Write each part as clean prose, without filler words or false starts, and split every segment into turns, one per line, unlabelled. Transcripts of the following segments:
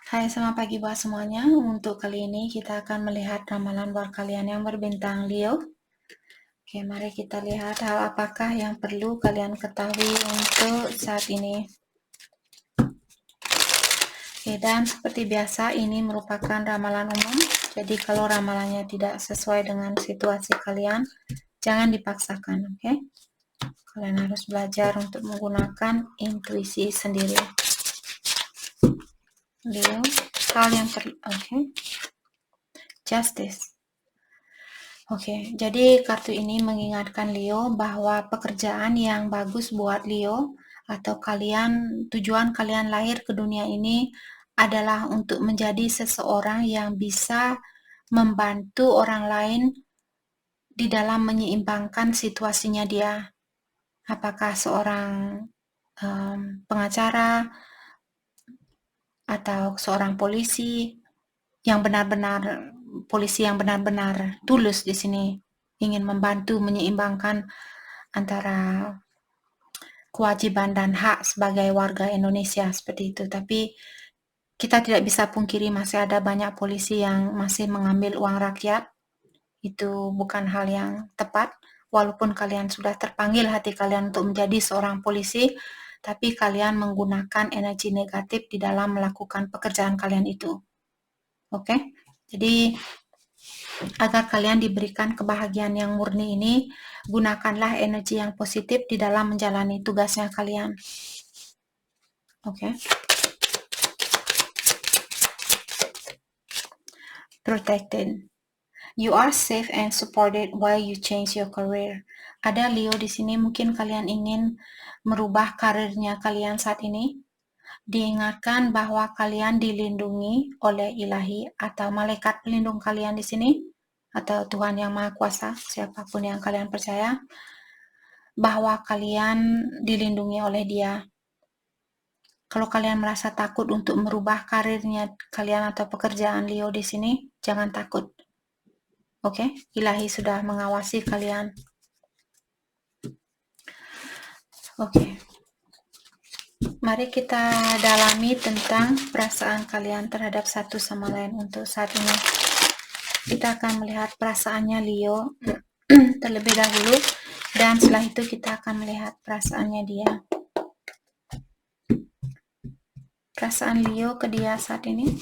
Hai, selamat pagi buat semuanya. Untuk kali ini kita akan melihat ramalan buat kalian yang berbintang Leo. Oke, mari kita lihat hal apakah yang perlu kalian ketahui untuk saat ini. Oke, dan seperti biasa ini merupakan ramalan umum. Jadi kalau ramalannya tidak sesuai dengan situasi kalian, jangan dipaksakan, oke? Kalian harus belajar untuk menggunakan intuisi sendiri. Leo, hal yang perlu, oke? Justice. Oke, jadi kartu ini mengingatkan Leo bahwa pekerjaan yang bagus buat Leo atau tujuan kalian lahir ke dunia ini adalah untuk menjadi seseorang yang bisa membantu orang lain di dalam menyeimbangkan situasinya dia. Apakah seorang pengacara atau seorang polisi yang benar-benar tulus di sini ingin membantu menyeimbangkan antara kewajiban dan hak sebagai warga Indonesia seperti itu. Tapi kita tidak bisa pungkiri masih ada banyak polisi yang masih mengambil uang rakyat. Itu bukan hal yang tepat. Walaupun kalian sudah terpanggil hati kalian untuk menjadi seorang polisi, tapi kalian menggunakan energi negatif di dalam melakukan pekerjaan kalian itu. Oke? Jadi agar kalian diberikan kebahagiaan yang murni ini, gunakanlah energi yang positif di dalam menjalani tugasnya kalian. Oke. Protected. You are safe and supported while you change your career. Ada Leo di sini, mungkin kalian ingin merubah karirnya kalian saat ini. Diingatkan bahwa kalian dilindungi oleh ilahi atau malaikat pelindung kalian di sini, atau Tuhan Yang Maha Kuasa, siapapun yang kalian percaya, bahwa kalian dilindungi oleh Dia. Kalau kalian merasa takut untuk merubah karirnya kalian atau pekerjaan Leo di sini, jangan takut. Oke, ilahi sudah mengawasi kalian. Oke. Mari kita dalami tentang perasaan kalian terhadap satu sama lain untuk saat ini. Kita akan melihat perasaannya Leo terlebih dahulu, dan setelah itu kita akan melihat perasaannya dia. Perasaan Leo ke dia saat ini.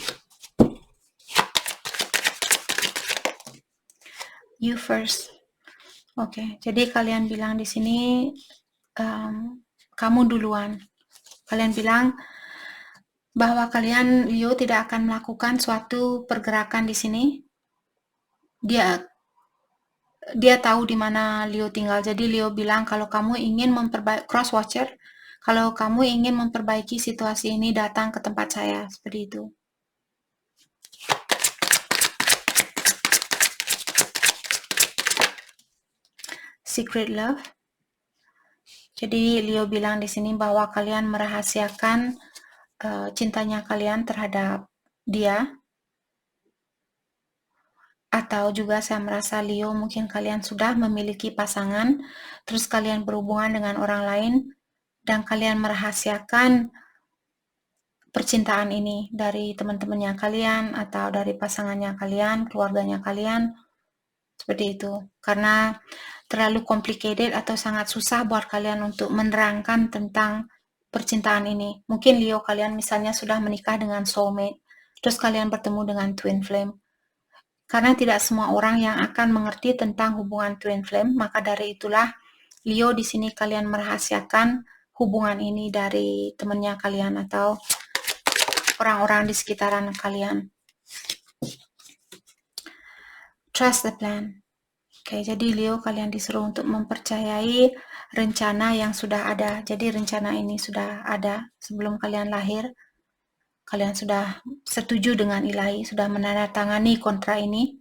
You first. Oke, jadi kalian bilang di sini kamu duluan. Kalian bilang bahwa kalian Leo tidak akan melakukan suatu pergerakan di sini. Dia tahu di mana Leo tinggal. Jadi Leo bilang kalau kamu ingin cross watcher, kalau kamu ingin memperbaiki situasi ini, datang ke tempat saya, seperti itu. Secret love. Jadi Leo bilang di sini bahwa kalian merahasiakan cintanya kalian terhadap dia. Atau juga saya merasa Leo, mungkin kalian sudah memiliki pasangan, terus kalian berhubungan dengan orang lain, dan kalian merahasiakan percintaan ini dari teman-temannya kalian, atau dari pasangannya kalian, keluarganya kalian, seperti itu. Karena terlalu complicated atau sangat susah buat kalian untuk menerangkan tentang percintaan ini. Mungkin Leo kalian misalnya sudah menikah dengan soulmate, terus kalian bertemu dengan twin flame. Karena tidak semua orang yang akan mengerti tentang hubungan twin flame, maka dari itulah Leo di sini kalian merahasiakan hubungan ini dari temannya kalian atau orang-orang di sekitaran kalian. Trust the plan. Oke, jadi Leo kalian disuruh untuk mempercayai rencana yang sudah ada. Jadi rencana ini sudah ada sebelum kalian lahir. Kalian sudah setuju dengan ilahi, sudah menandatangani kontrak ini.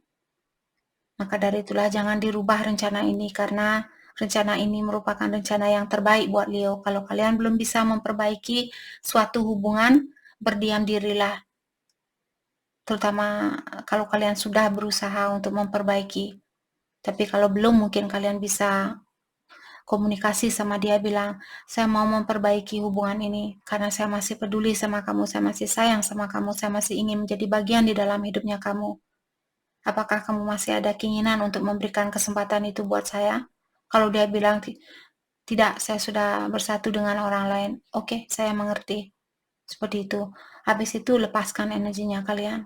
Maka dari itulah jangan dirubah rencana ini, karena rencana ini merupakan rencana yang terbaik buat Leo. Kalau kalian belum bisa memperbaiki suatu hubungan, berdiam dirilah. Terutama kalau kalian sudah berusaha untuk memperbaiki. Tapi kalau belum, mungkin kalian bisa komunikasi sama dia, bilang, saya mau memperbaiki hubungan ini, karena saya masih peduli sama kamu, saya masih sayang sama kamu, saya masih ingin menjadi bagian di dalam hidupnya kamu. Apakah kamu masih ada keinginan untuk memberikan kesempatan itu buat saya? Kalau dia bilang, tidak, saya sudah bersatu dengan orang lain. Oke, saya mengerti. Seperti itu. Habis itu lepaskan energinya kalian.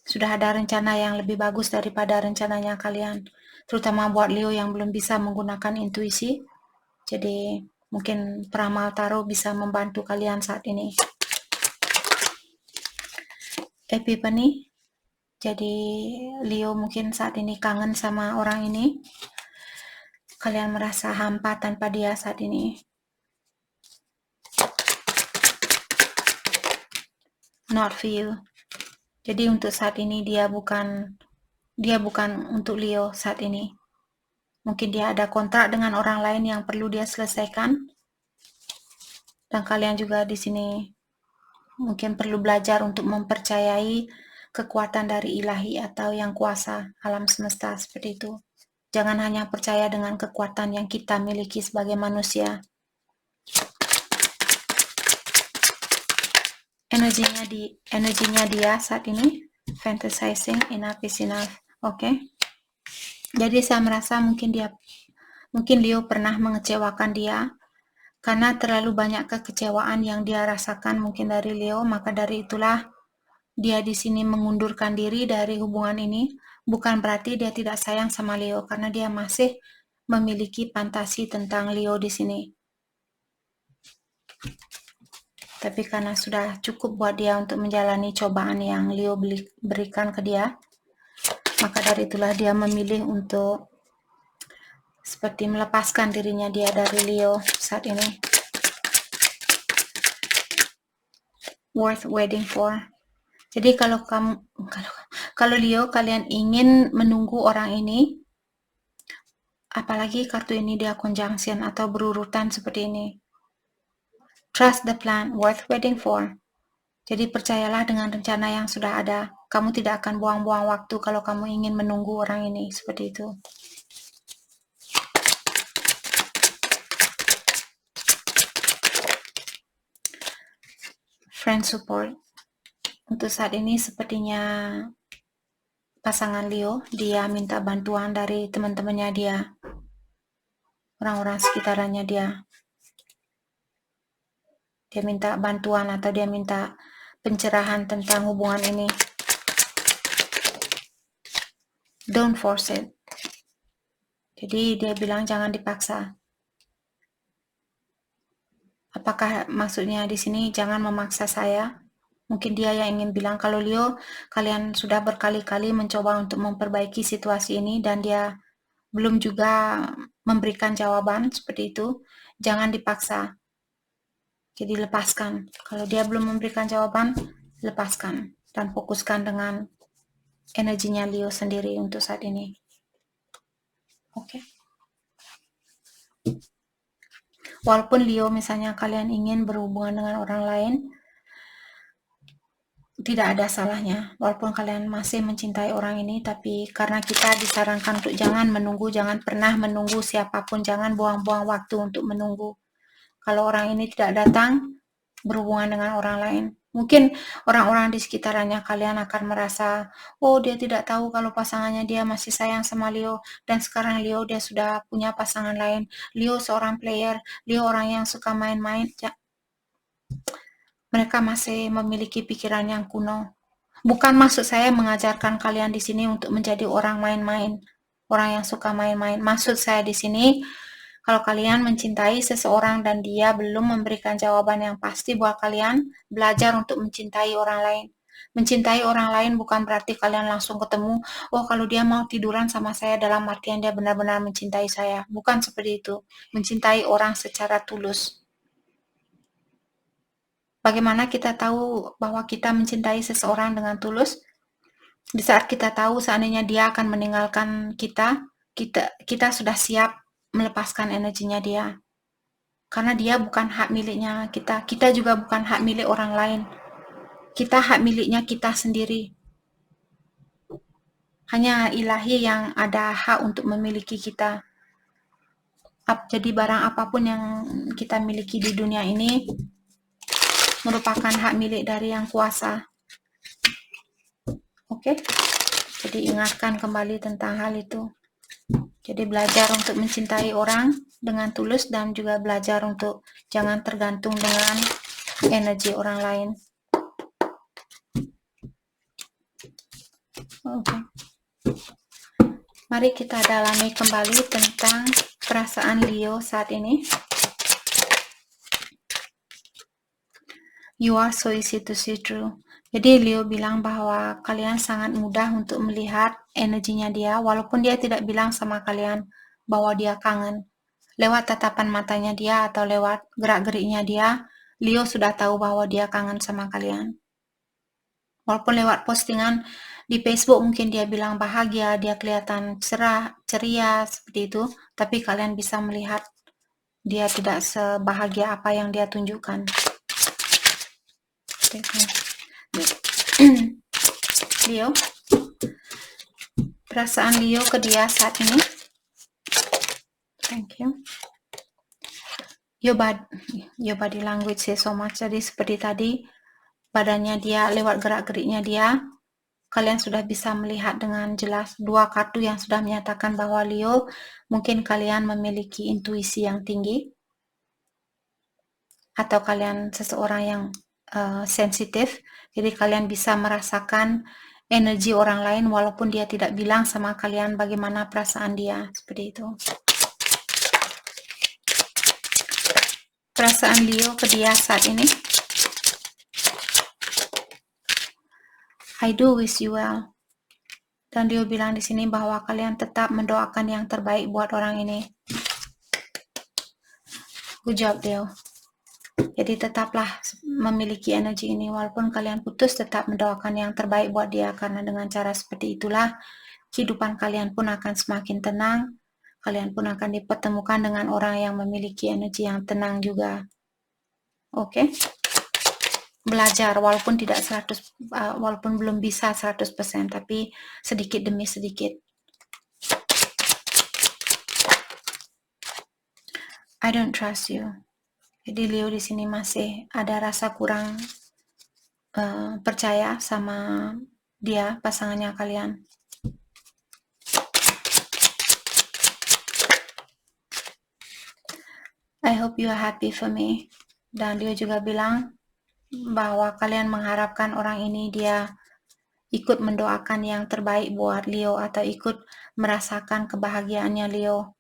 Sudah ada rencana yang lebih bagus daripada rencananya kalian. Terutama buat Leo yang belum bisa menggunakan intuisi. Jadi mungkin peramal tarot bisa membantu kalian saat ini. Epiphany. Jadi Leo mungkin saat ini kangen sama orang ini. Kalian merasa hampa tanpa dia saat ini. Not feel. Jadi untuk saat ini dia bukan untuk Leo saat ini. Mungkin dia ada kontrak dengan orang lain yang perlu dia selesaikan. Dan kalian juga di sini mungkin perlu belajar untuk mempercayai kekuatan dari ilahi atau yang kuasa alam semesta seperti itu. Jangan hanya percaya dengan kekuatan yang kita miliki sebagai manusia. Energinya dia saat ini fantasizing, enough is enough. Oke. Jadi saya merasa mungkin Leo pernah mengecewakan dia karena terlalu banyak kekecewaan yang dia rasakan mungkin dari Leo, maka dari itulah dia di sini mengundurkan diri dari hubungan ini. Bukan berarti dia tidak sayang sama Leo, karena dia masih memiliki fantasi tentang Leo di sini. Tapi karena sudah cukup buat dia untuk menjalani cobaan yang Leo berikan ke dia, maka dari itulah dia memilih untuk seperti melepaskan dirinya dia dari Leo saat ini. Worth waiting for. Jadi kalau Leo kalian ingin menunggu orang ini, apalagi kartu ini dia conjunction atau berurutan seperti ini. Trust the plan, worth waiting for. Jadi percayalah dengan rencana yang sudah ada. Kamu tidak akan buang-buang waktu kalau kamu ingin menunggu orang ini, seperti itu. Friend support. Untuk saat ini sepertinya pasangan Leo, dia minta bantuan dari teman-temannya dia, orang-orang sekitarannya dia. Dia minta bantuan atau dia minta pencerahan tentang hubungan ini. Don't force it. Jadi dia bilang jangan dipaksa. Apakah maksudnya di sini jangan memaksa saya? Mungkin dia yang ingin bilang, kalau Leo, kalian sudah berkali-kali mencoba untuk memperbaiki situasi ini dan dia belum juga memberikan jawaban seperti itu, jangan dipaksa. Jadi lepaskan. Kalau dia belum memberikan jawaban, lepaskan dan fokuskan dengan energinya Leo sendiri untuk saat ini. Oke. Walaupun Leo misalnya kalian ingin berhubungan dengan orang lain, tidak ada salahnya. Walaupun kalian masih mencintai orang ini, tapi karena kita disarankan untuk jangan menunggu, jangan pernah menunggu siapapun, jangan buang-buang waktu untuk menunggu. Kalau orang ini tidak datang, berhubungan dengan orang lain. Mungkin orang-orang di sekitarnya kalian akan merasa, oh dia tidak tahu kalau pasangannya dia masih sayang sama Leo, dan sekarang Leo dia sudah punya pasangan lain. Leo seorang player, Leo orang yang suka main-main. Mereka masih memiliki pikiran yang kuno. Bukan maksud saya mengajarkan kalian di sini untuk menjadi orang main-main, orang yang suka main-main. Maksud saya di sini, kalau kalian mencintai seseorang dan dia belum memberikan jawaban yang pasti buat kalian, belajar untuk mencintai orang lain. Mencintai orang lain bukan berarti kalian langsung ketemu, oh kalau dia mau tiduran sama saya dalam artian dia benar-benar mencintai saya. Bukan seperti itu. Mencintai orang secara tulus. Bagaimana kita tahu bahwa kita mencintai seseorang dengan tulus? Di saat kita tahu seandainya dia akan meninggalkan kita sudah siap melepaskan energinya dia. Karena dia bukan hak miliknya kita juga bukan hak milik orang lain. Kita hak miliknya kita sendiri. Hanya ilahi yang ada hak untuk memiliki kita. Jadi barang apapun yang kita miliki di dunia ini merupakan hak milik dari yang kuasa. Oke? Jadi ingatkan kembali tentang hal itu. Jadi belajar untuk mencintai orang dengan tulus dan juga belajar untuk jangan tergantung dengan energi orang lain. Oke. Mari kita dalami kembali tentang perasaan Leo saat ini. You are so easy to see through. Jadi Leo bilang bahwa kalian sangat mudah untuk melihat energinya dia, walaupun dia tidak bilang sama kalian bahwa dia kangen. Lewat tatapan matanya dia atau lewat gerak-geriknya dia, Leo sudah tahu bahwa dia kangen sama kalian. Walaupun lewat postingan di Facebook mungkin dia bilang bahagia, dia kelihatan cerah, ceria seperti itu, tapi kalian bisa melihat dia tidak sebahagia apa yang dia tunjukkan. Leo, perasaan Leo ke dia saat ini. Thank you. Your body language say so much. Jadi seperti tadi, badannya dia, lewat gerak-geriknya dia, kalian sudah bisa melihat dengan jelas dua kartu yang sudah menyatakan bahwa Leo, mungkin kalian memiliki intuisi yang tinggi, atau kalian seseorang yang sensitif, jadi kalian bisa merasakan energi orang lain walaupun dia tidak bilang sama kalian bagaimana perasaan dia, seperti itu. Perasaan Leo ke dia saat ini. I do wish you well. Dan Leo bilang di sini bahwa kalian tetap mendoakan yang terbaik buat orang ini. Good job, Leo. Jadi tetaplah memiliki energi ini, walaupun kalian putus tetap mendoakan yang terbaik buat dia, karena dengan cara seperti itulah kehidupan kalian pun akan semakin tenang, kalian pun akan dipertemukan dengan orang yang memiliki energi yang tenang juga. Oke? Belajar walaupun tidak 100, walaupun belum bisa 100%, tapi sedikit demi sedikit. I don't trust you. Jadi Leo di sini masih ada rasa kurang percaya sama dia, pasangannya kalian. I hope you are happy for me. Dan Leo juga bilang bahwa kalian mengharapkan orang ini dia ikut mendoakan yang terbaik buat Leo atau ikut merasakan kebahagiaannya Leo.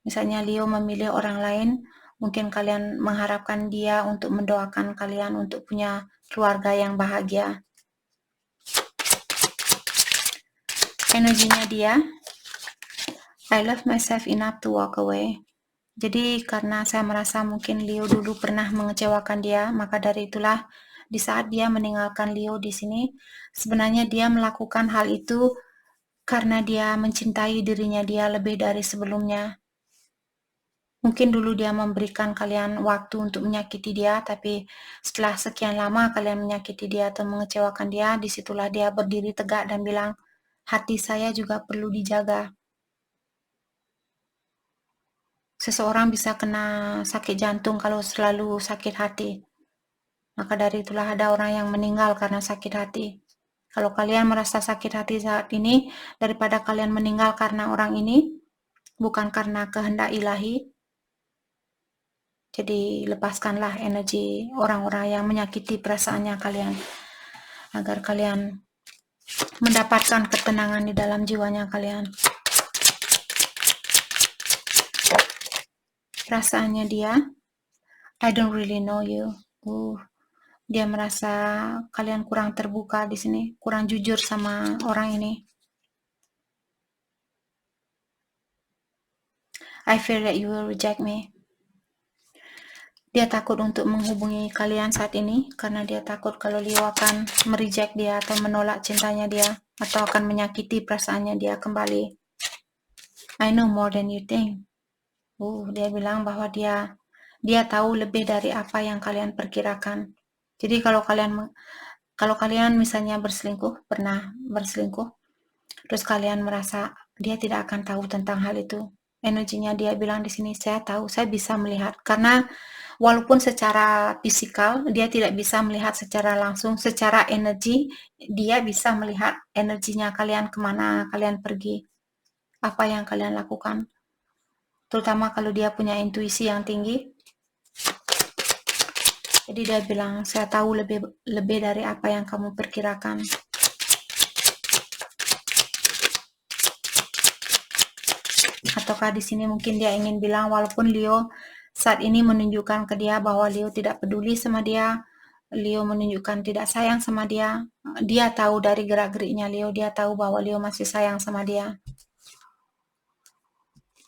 Misalnya Leo memilih orang lain, mungkin kalian mengharapkan dia untuk mendoakan kalian untuk punya keluarga yang bahagia. Energinya dia, I love myself enough to walk away. Jadi karena saya merasa mungkin Leo dulu pernah mengecewakan dia, maka dari itulah di saat dia meninggalkan Leo di sini, sebenarnya dia melakukan hal itu karena dia mencintai dirinya dia lebih dari sebelumnya. Mungkin dulu dia memberikan kalian waktu untuk menyakiti dia, tapi setelah sekian lama kalian menyakiti dia atau mengecewakan dia, disitulah dia berdiri tegak dan bilang, hati saya juga perlu dijaga. Seseorang bisa kena sakit jantung kalau selalu sakit hati. Maka dari itulah ada orang yang meninggal karena sakit hati. Kalau kalian merasa sakit hati saat ini, daripada kalian meninggal karena orang ini, bukan karena kehendak ilahi, jadi lepaskanlah energi orang-orang yang menyakiti perasaannya kalian, agar kalian mendapatkan ketenangan di dalam jiwanya kalian. Perasaannya dia, I don't really know you. Dia merasa kalian kurang terbuka di sini, kurang jujur sama orang ini. I fear that you will reject me. Dia takut untuk menghubungi kalian saat ini karena dia takut kalau Leo akan mereject dia atau menolak cintanya dia atau akan menyakiti perasaannya dia kembali. I know more than you think. Dia bilang bahwa dia tahu lebih dari apa yang kalian perkirakan. Jadi kalau kalian misalnya pernah berselingkuh, terus kalian merasa dia tidak akan tahu tentang hal itu. Energinya dia bilang di sini, saya tahu, saya bisa melihat. Karena walaupun secara fisikal dia tidak bisa melihat secara langsung, secara energi dia bisa melihat energinya kalian, kemana kalian pergi, apa yang kalian lakukan. Terutama kalau dia punya intuisi yang tinggi. Jadi dia bilang, saya tahu lebih dari apa yang kamu perkirakan. Ataukah di sini mungkin dia ingin bilang, walaupun Leo saat ini menunjukkan ke dia bahwa Leo tidak peduli sama dia, Leo menunjukkan tidak sayang sama dia, dia tahu dari gerak-geriknya Leo, dia tahu bahwa Leo masih sayang sama dia.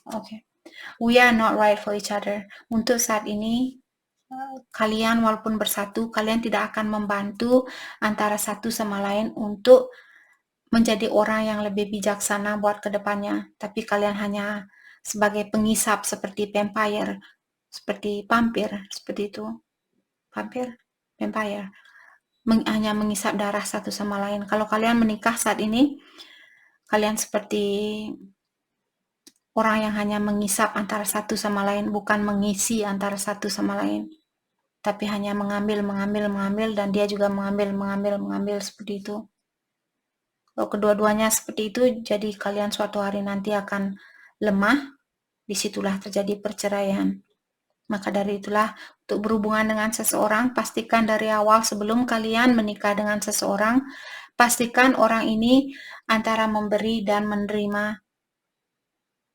Oke. We are not right for each other. Untuk saat ini, kalian walaupun bersatu, kalian tidak akan membantu antara satu sama lain untuk menjadi orang yang lebih bijaksana buat kedepannya. Tapi kalian hanya sebagai pengisap seperti vampire, seperti vampir, seperti itu. Vampire. Hanya mengisap darah satu sama lain. Kalau kalian menikah saat ini, kalian seperti orang yang hanya mengisap antara satu sama lain, bukan mengisi antara satu sama lain. Tapi hanya mengambil, dan dia juga mengambil, seperti itu. Kalau kedua-duanya seperti itu, jadi kalian suatu hari nanti akan lemah, disitulah terjadi perceraian. Maka dari itulah, untuk berhubungan dengan seseorang, pastikan dari awal sebelum kalian menikah dengan seseorang, pastikan orang ini antara memberi dan menerima.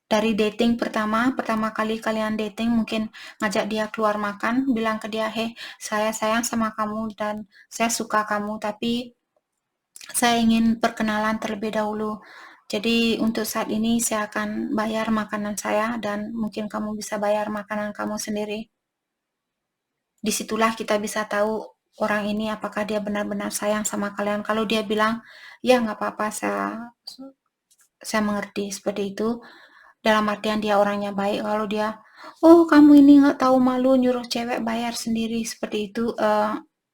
Dari dating pertama kali kalian dating, mungkin ngajak dia keluar makan, bilang ke dia, hey, saya sayang sama kamu dan saya suka kamu, tapi saya ingin perkenalan terlebih dahulu. Jadi untuk saat ini saya akan bayar makanan saya dan mungkin kamu bisa bayar makanan kamu sendiri. Disitulah kita bisa tahu orang ini apakah dia benar-benar sayang sama kalian. Kalau dia bilang, ya nggak apa-apa, saya mengerti, seperti itu. Dalam artian dia orangnya baik. Kalau dia, oh kamu ini nggak tahu malu nyuruh cewek bayar sendiri, seperti itu,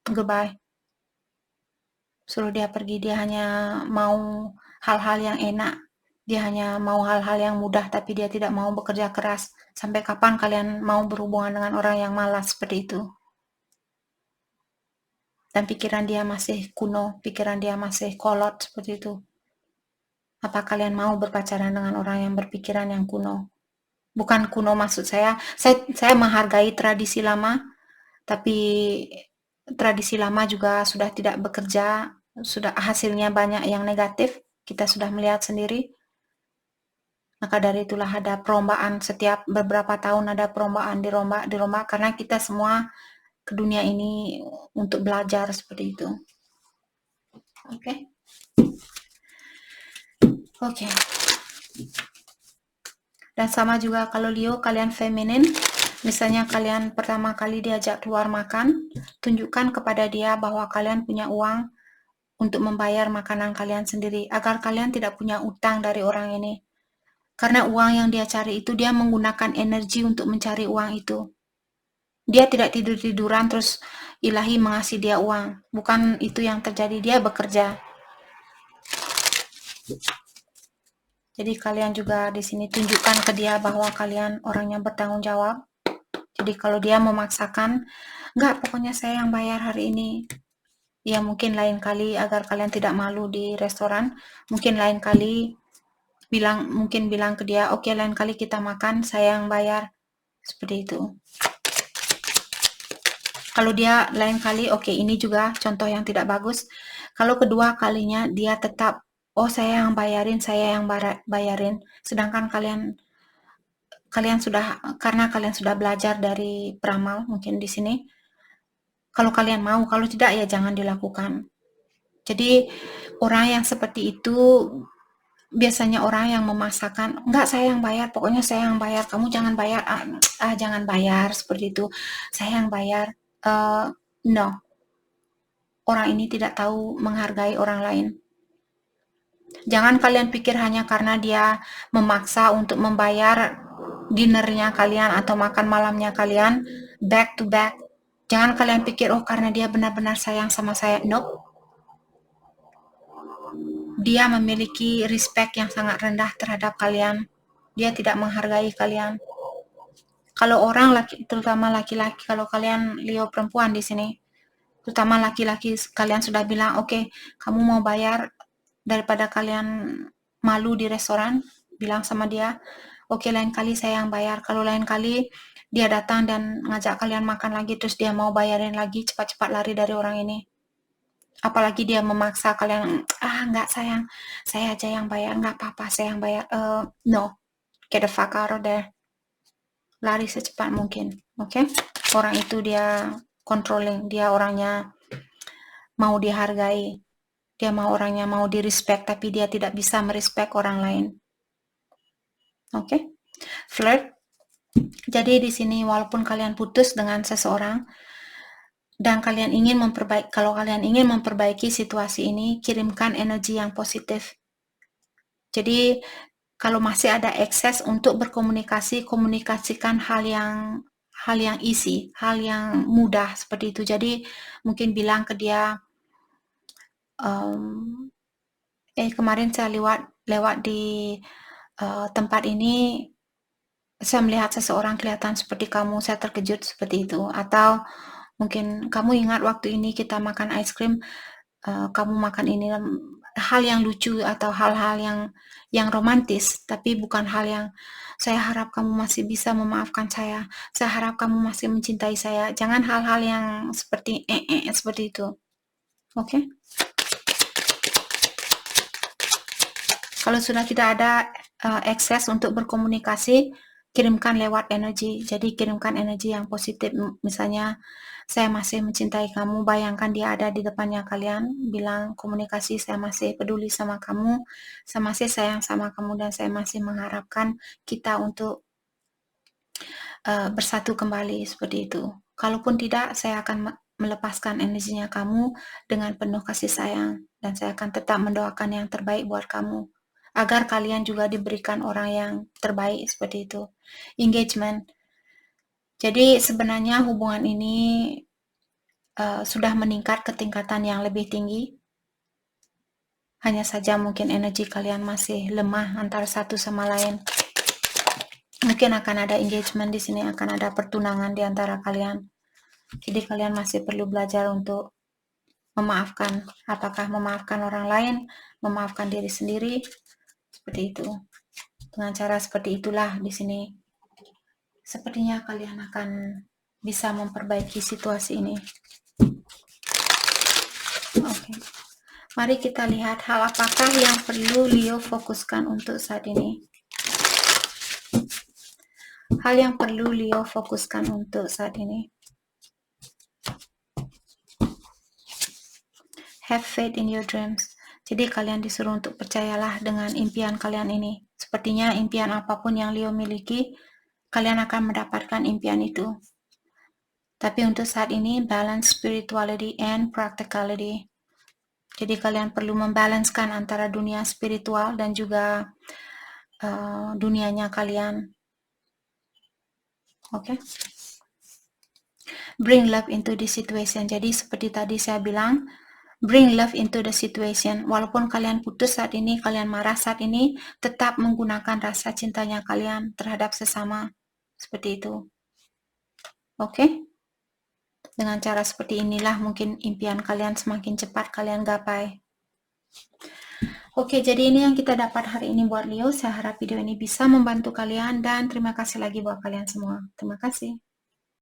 goodbye. Suruh dia pergi, dia hanya mau hal-hal yang enak. Dia hanya mau hal-hal yang mudah, tapi dia tidak mau bekerja keras. Sampai kapan kalian mau berhubungan dengan orang yang malas seperti itu? Dan pikiran dia masih kuno, pikiran dia masih kolot seperti itu. Apa kalian mau berpacaran dengan orang yang berpikiran yang kuno? Bukan kuno maksud saya menghargai tradisi lama, tapi tradisi lama juga sudah tidak bekerja, sudah hasilnya banyak yang negatif, kita sudah melihat sendiri. Maka dari itulah ada perlombaan, setiap beberapa tahun ada perlombaan, dirombak karena kita semua ke dunia ini untuk belajar seperti itu. Oke. Oke. Dan sama juga kalau Leo, kalian feminin, misalnya kalian pertama kali diajak keluar makan, tunjukkan kepada dia bahwa kalian punya uang untuk membayar makanan kalian sendiri, agar kalian tidak punya utang dari orang ini. Karena uang yang dia cari itu, dia menggunakan energi untuk mencari uang itu. Dia tidak tidur-tiduran terus ilahi mengasih dia uang. Bukan itu yang terjadi, dia bekerja. Jadi kalian juga di sini tunjukkan ke dia bahwa kalian orang yang bertanggung jawab. Jadi kalau dia memaksakan, enggak, pokoknya saya yang bayar hari ini. Ya mungkin lain kali, agar kalian tidak malu di restoran, mungkin lain kali bilang ke dia, oke, lain kali kita makan, saya yang bayar. Seperti itu. Kalau dia lain kali, oke, ini juga contoh yang tidak bagus. Kalau kedua kalinya dia tetap, oh saya yang bayarin, sedangkan kalian sudah, karena kalian sudah belajar dari peramal mungkin di sini. Kalau kalian mau, kalau tidak ya jangan dilakukan. Jadi orang yang seperti itu biasanya orang yang memaksakan, enggak, saya yang bayar, pokoknya saya yang bayar, kamu jangan bayar, jangan bayar, seperti itu, saya yang bayar. No, orang ini tidak tahu menghargai orang lain. Jangan kalian pikir hanya karena dia memaksa untuk membayar dinernya kalian atau makan malamnya kalian back to back. Jangan kalian pikir, oh karena dia benar-benar sayang sama saya. Nope. Dia memiliki respect yang sangat rendah terhadap kalian. Dia tidak menghargai kalian. Kalau orang terutama laki-laki, kalau kalian Leo perempuan di sini, terutama laki-laki, kalian sudah bilang, oke, kamu mau bayar daripada kalian malu di restoran, bilang sama dia, oke, lain kali saya yang bayar. Kalau lain kali dia datang dan ngajak kalian makan lagi, terus dia mau bayarin lagi, cepat-cepat lari dari orang ini. Apalagi dia memaksa kalian, enggak sayang, saya aja yang bayar, enggak apa-apa, saya yang bayar. No, get the fuck out of there. Lari secepat mungkin, oke? Orang itu dia controlling, dia orangnya mau dihargai, dia mau orangnya mau di respect, tapi dia tidak bisa merespect orang lain, oke? Flirt. Jadi di sini walaupun kalian putus dengan seseorang dan kalian ingin memperbaiki situasi ini, kirimkan energi yang positif. Jadi kalau masih ada akses untuk berkomunikasi, komunikasikan hal yang easy, hal yang mudah seperti itu. Jadi mungkin bilang ke dia, kemarin saya lewat di tempat ini, saya melihat seseorang kelihatan seperti kamu, saya terkejut seperti itu. Atau mungkin kamu ingat waktu ini kita makan ice cream, kamu makan ini, hal yang lucu atau hal-hal yang romantis, tapi bukan hal yang saya harap kamu masih bisa memaafkan saya harap kamu masih mencintai saya. Jangan hal-hal yang seperti seperti itu, oke? Kalau sudah tidak ada akses untuk berkomunikasi, kirimkan lewat energi. Jadi kirimkan energi yang positif. Misalnya, saya masih mencintai kamu, bayangkan dia ada di depannya kalian, bilang komunikasi, saya masih peduli sama kamu, saya masih sayang sama kamu, dan saya masih mengharapkan kita untuk bersatu kembali, seperti itu. Kalaupun tidak, saya akan melepaskan energinya kamu dengan penuh kasih sayang, dan saya akan tetap mendoakan yang terbaik buat kamu, agar kalian juga diberikan orang yang terbaik, seperti itu. Engagement. Jadi sebenarnya hubungan ini sudah meningkat ke tingkatan yang lebih tinggi. Hanya saja mungkin energi kalian masih lemah antara satu sama lain. Mungkin akan ada engagement di sini, akan ada pertunangan di antara kalian. Jadi kalian masih perlu belajar untuk memaafkan. Apakah memaafkan orang lain, memaafkan diri sendiri, seperti itu. Dengan cara seperti itulah di sini, sepertinya kalian akan bisa memperbaiki situasi ini. Oke. Mari kita lihat hal apakah yang perlu Leo fokuskan untuk saat ini. Hal yang perlu Leo fokuskan untuk saat ini. Have faith in your dreams. Jadi kalian disuruh untuk percayalah dengan impian kalian ini. Sepertinya impian apapun yang Leo miliki, kalian akan mendapatkan impian itu. Tapi untuk saat ini, balance spirituality and practicality. Jadi kalian perlu membalanskan antara dunia spiritual dan juga dunianya kalian. Oke? Bring love into the situation. Jadi seperti tadi saya bilang, bring love into the situation. Walaupun kalian putus saat ini, kalian marah saat ini, tetap menggunakan rasa cintanya kalian terhadap sesama. Seperti itu. Oke? Dengan cara seperti inilah mungkin impian kalian semakin cepat kalian gapai. Oke, jadi ini yang kita dapat hari ini buat Leo. Saya harap video ini bisa membantu kalian dan terima kasih lagi buat kalian semua. Terima kasih.